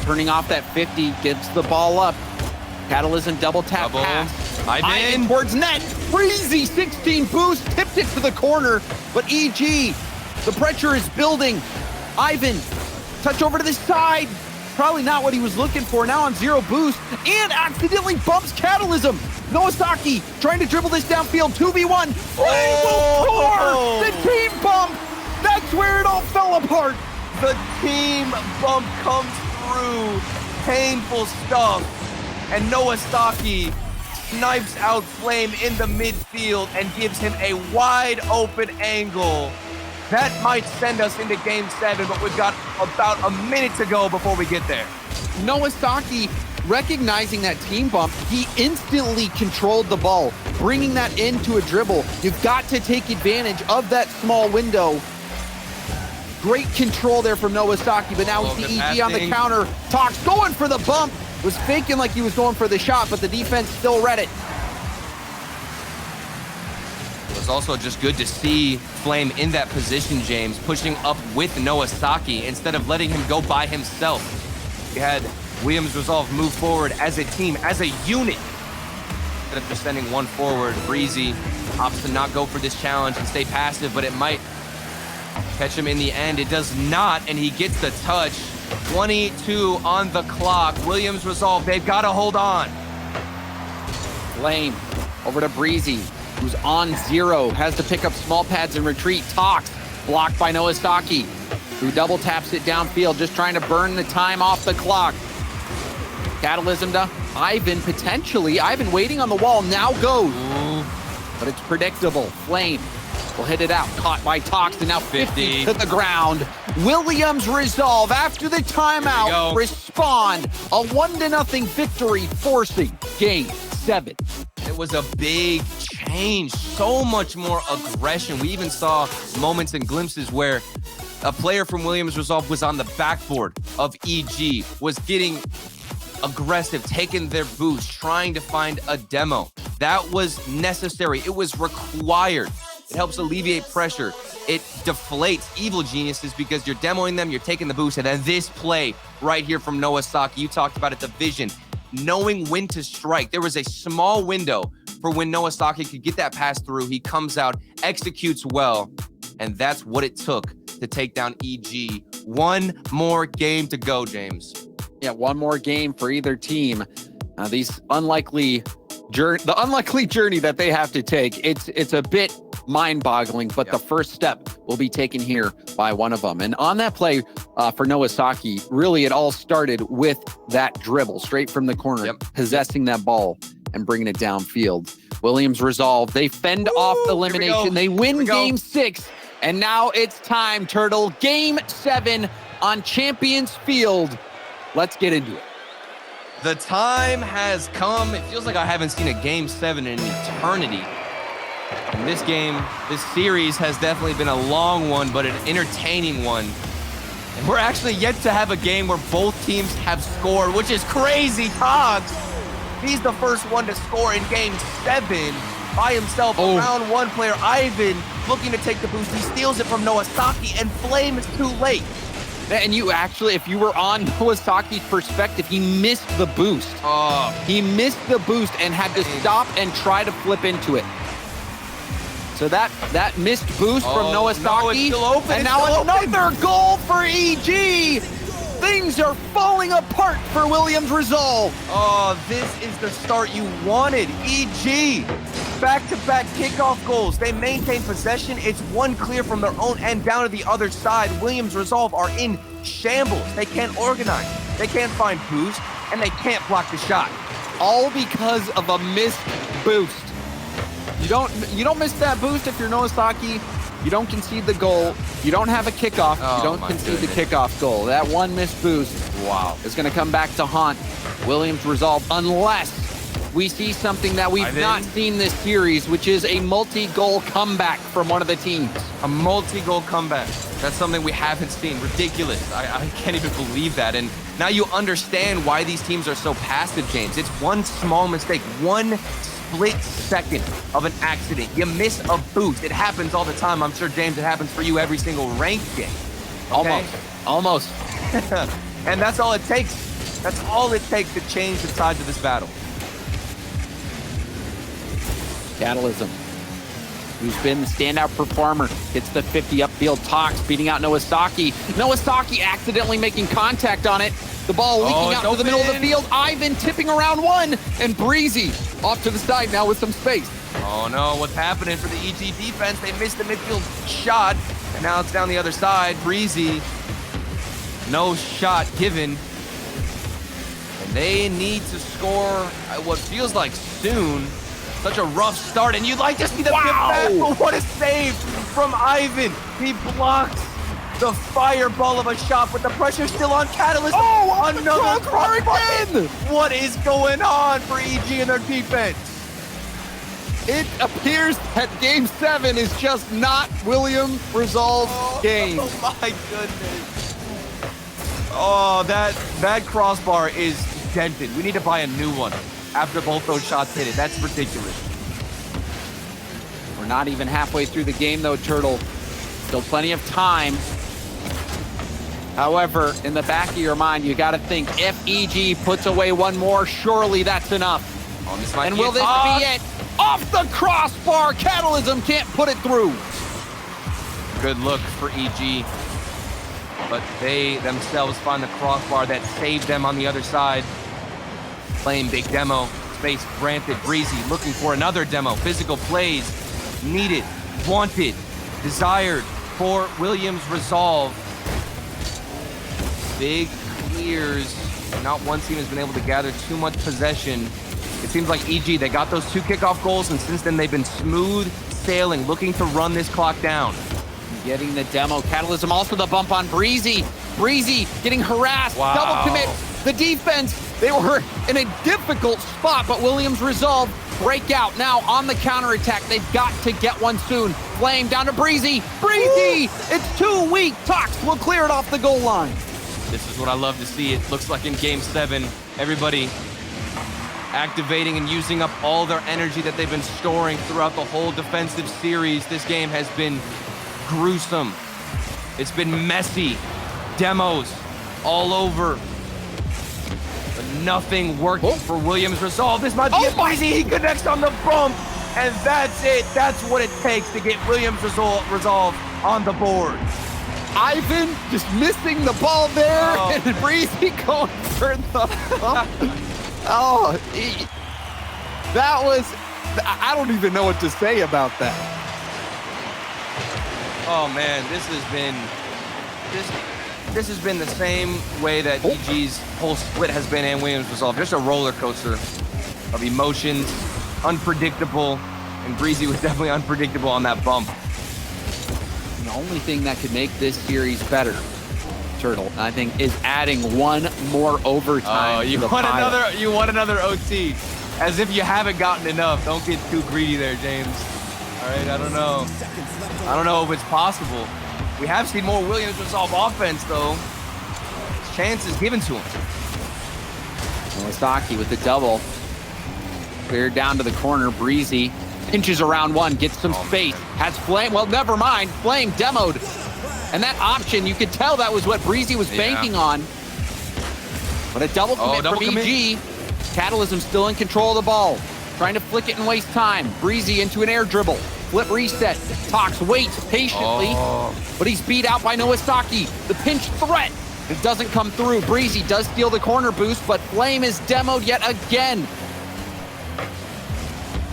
turning off that 50, gets the ball up. Catalysm double tap pass. Ivan towards net. Breezy 16 boost, tipped it to the corner, but EG, the pressure is building. Ivan, touch over to the side. Probably not what he was looking for. Now on 0 boost and accidentally bumps Catalysm. Nowasaki trying to dribble this downfield. 2v1. Flame will score! The team bump. That's where it all fell apart. The team bump comes through. Painful stuff. And Nowasaki snipes out Flame in the midfield and gives him a wide open angle. That might send us into game 7, but we've got about a minute to go before we get there. Nowasaki, recognizing that team bump, he instantly controlled the ball, bringing that into a dribble. You've got to take advantage of that small window. Great control there from Nowasaki, but now we see EG on the counter. Tox going for the bump. Was faking like he was going for the shot, but the defense still read it. It was also just good to see Flame in that position, James, pushing up with Nowasaki instead of letting him go by himself. We had Williams Resolve move forward as a team, as a unit. Instead of just sending one forward, Breezy opts to not go for this challenge and stay passive, but it might catch him in the end. It does not, and he gets the touch. 22 on the clock. Williams Resolve, they've got to hold on. Flame over to Breezy, who's on 0, has to pick up small pads and retreat. Tox blocked by Nowasaki, who double taps it downfield, just trying to burn the time off the clock. Catalysm to Ivan, potentially. Ivan waiting on the wall, now goes. But it's predictable. Flame will hit it out, caught by Tox, and now 50 to the ground. Williams Resolve, after the timeout, respond. A 1-0 victory, forcing Game 7. It was a big change, so much more aggression. We even saw moments and glimpses where a player from Williams Resolve was on the backboard of EG, was getting aggressive, taking their boost, trying to find a demo. That was necessary. It was required. It helps alleviate pressure. It deflates evil geniuses because you're demoing them, you're taking the boost, and then this play right here from Nowasaki, you talked about it, the vision, knowing when to strike. There was a small window for when Nowasaki could get that pass through. He comes out, executes well, and that's what it took to take down EG. One more game to go, James. Yeah, one more game for either team. The unlikely journey that they have to take, it's a bit mind-boggling, but the first step will be taken here by one of them. And on that play for Nowasaki, really it all started with that dribble straight from the corner, possessing that ball and bringing it downfield. Williams Resolve, they fend off elimination. They win Game 6, and now it's time, Turtle. Game 7 on Champions Field. Let's get into it. The time has come. It feels like I haven't seen a Game 7 in eternity. And this game, this series has definitely been a long one, but an entertaining one. And we're actually yet to have a game where both teams have scored, which is crazy. Togs, he's the first one to score in Game 7 by himself. Round 1 player, Ivan, looking to take the boost. He steals it from Nowasaki, and Flame is too late. And you actually, if you were on Nawasaki's perspective, he missed the boost. He missed the boost and had to stop and try to flip into it. So that missed boost from Nowasaki. No, it's still open. And now another goal for EG. Things are falling apart for Williams Resolve. This is the start you wanted. EG, back-to-back kickoff goals. They maintain possession. It's one clear from their own end down to the other side. Williams Resolve are in shambles. They can't organize. They can't find boost, and they can't block the shot. All because of a missed boost. You don't miss that boost if you're Nowasaki. You don't concede the goal. You don't have a kickoff. You don't concede the kickoff goal. That one missed boost, is going to come back to haunt Williams Resolve unless we see something that we've not seen this series, which is a multi-goal comeback from one of the teams. A multi-goal comeback. That's something we haven't seen. Ridiculous. I can't even believe that. And now you understand why these teams are so passive, James. It's one small mistake, one split second of an accident. You miss a boost. It happens all the time. I'm sure, James, it happens for you every single ranked game. Okay? Almost. And that's all it takes. That's all it takes to change the sides of this battle. Catalysm, who's been the standout performer, gets the 50 upfield. Tox beating out Nowasaki. Nowasaki accidentally making contact on it. The ball leaking out to the middle of the field. Ivan tipping around one, and Breezy off to the side now with some space. Oh no, what's happening for the EG defense? They missed the midfield shot, and now it's down the other side. Breezy, no shot given. And they need to score what feels like soon. Such a rough start, and you'd like to see them get back, but what a save from Ivan. He blocks the fireball of a shot, but the pressure's still on Catalyst. Another crossbar again! What is going on for EG and their defense? It appears that Game 7 is just not William Resolve's game. Oh my goodness. Oh, that crossbar is dented. We need to buy a new one after both those shots hit it. That's ridiculous. We're not even halfway through the game though, Turtle. Still plenty of time. However, in the back of your mind, you gotta think if EG puts away one more, surely that's enough. Oh, this might And be will it. this be it? Off the crossbar, Catalysm can't put it through. Good look for EG. But they themselves find the crossbar that saved them on the other side. Playing big demo. Space granted. Breezy looking for another demo. Physical plays needed, wanted, desired for Williams Resolve. Big clears. Not one team has been able to gather too much possession. It seems like EG, they got those 2 kickoff goals, and since then they've been smooth sailing, looking to run this clock down. Getting the demo. Catalysm also the bump on Breezy. Breezy getting harassed. Wow. Double commit. The defense, they were in a difficult spot, but Williams Resolve break out. Now on the counterattack. They've got to get one soon. Flame down to Breezy. Breezy! Woo! It's too weak. Tox will clear it off the goal line. This is what I love to see. It looks like in Game 7, everybody activating and using up all their energy that they've been storing throughout the whole defensive series. This game has been gruesome. It's been messy. Demos all over. But nothing working for Williams Resolve. This might be it. Breezy, he connects on the bump. And that's it. That's what it takes to get Williams Resolve on the board. Ivan just missing the ball there, and Breezy going for the bump. That was, I don't even know what to say about that. Oh man, this has been the same way that EG's whole split has been and Williams Resolve. Just a roller coaster of emotions, unpredictable, and Breezy was definitely unpredictable on that bump. The only thing that could make this series better, Turtle, I think, is adding one more overtime. Oh, you want another OT. As if you haven't gotten enough. Don't get too greedy there, James. All right, I don't know. I don't know if it's possible. We have seen more Williams Resolve offense, though. Chance is given to him. Iwasaki with the double. Cleared down to the corner. Breezy pinches around one, gets some space. Has Flame, well, never mind. Flame demoed. And that option, you could tell that was what Breezy was banking on. But a double commit from EG. Catalysm still in control of the ball. Trying to flick it and waste time. Breezy into an air dribble. Flip reset. Tox waits patiently, but he's beat out by Iwasaki. The pinch threat. It doesn't come through. Breezy does steal the corner boost, but Flame is demoed yet again.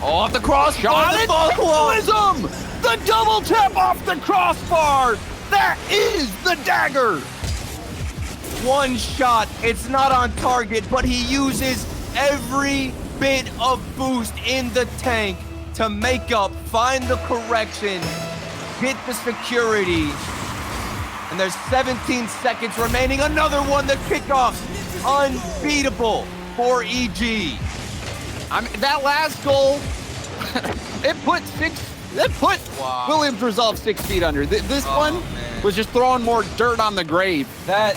Off the crossbar. Catalysm! The double tap off the crossbar. That is the dagger. One shot. It's not on target, but he uses every bit of boost in the tank to make up, find the correction, hit the security. And there's 17 seconds remaining. Another one, the kickoff. Unbeatable for EG. I mean, that last goal, it put Williams Resolve 6 feet under. This one was just throwing more dirt on the grave. That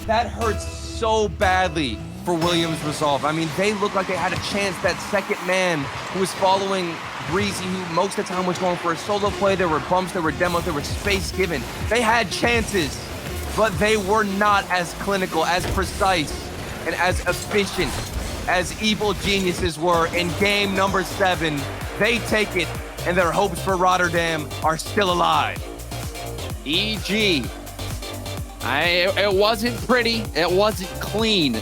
hurts so badly for Williams Resolve. I mean, they looked like they had a chance. That second man who was following Breezy, who most of the time was going for a solo play. There were bumps, there were demos, there was space given. They had chances, but they were not as clinical, as precise, and as efficient as Evil Geniuses were in game number 7. They take it, and their hopes for Rotterdam are still alive. EG. It wasn't pretty, it wasn't clean,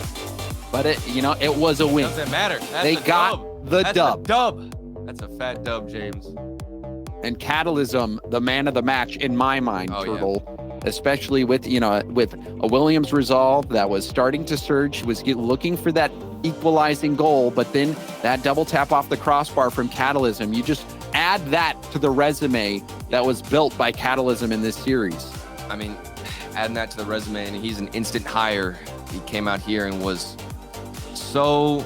but it was a win. Doesn't matter. They got the dub. That's a fat dub, James. And Catalysm, the man of the match in my mind, Turtle. Yeah. Especially with a Williams Resolve that was starting to surge, was looking for that equalizing goal, but then that double tap off the crossbar from Catalysm. You just add that to the resume that was built by Catalysm in this series. I mean, adding that to the resume, and he's an instant hire. He came out here and was so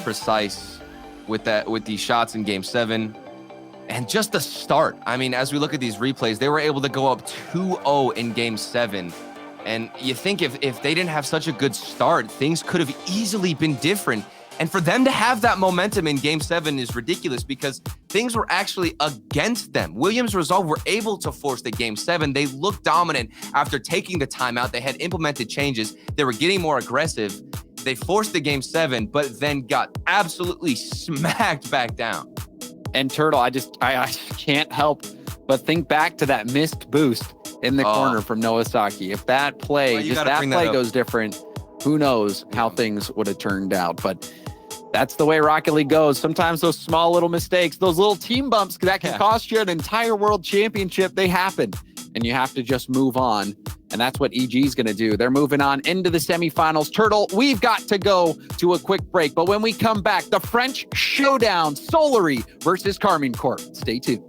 precise with these shots in game 7. And just the start. I mean, as we look at these replays, they were able to go up 2-0 in game 7. And you think if they didn't have such a good start, things could have easily been different. And for them to have that momentum in game 7 is ridiculous because things were actually against them. Williams Resolve were able to force the game 7. They looked dominant after taking the timeout. They had implemented changes. They were getting more aggressive. They forced the game 7, but then got absolutely smacked back down. And Turtle, I can't help but think back to that missed boost in the corner from Nowasaki. If that play, goes different, who knows how things would have turned out. But that's the way Rocket League goes. Sometimes those small little mistakes, those little team bumps that can cost you an entire world championship, they happen. And you have to just move on. And that's what EG is going to do. They're moving on into the semifinals. Turtle, we've got to go to a quick break. But when we come back, the French showdown, Solary versus Carmine Corp. Stay tuned.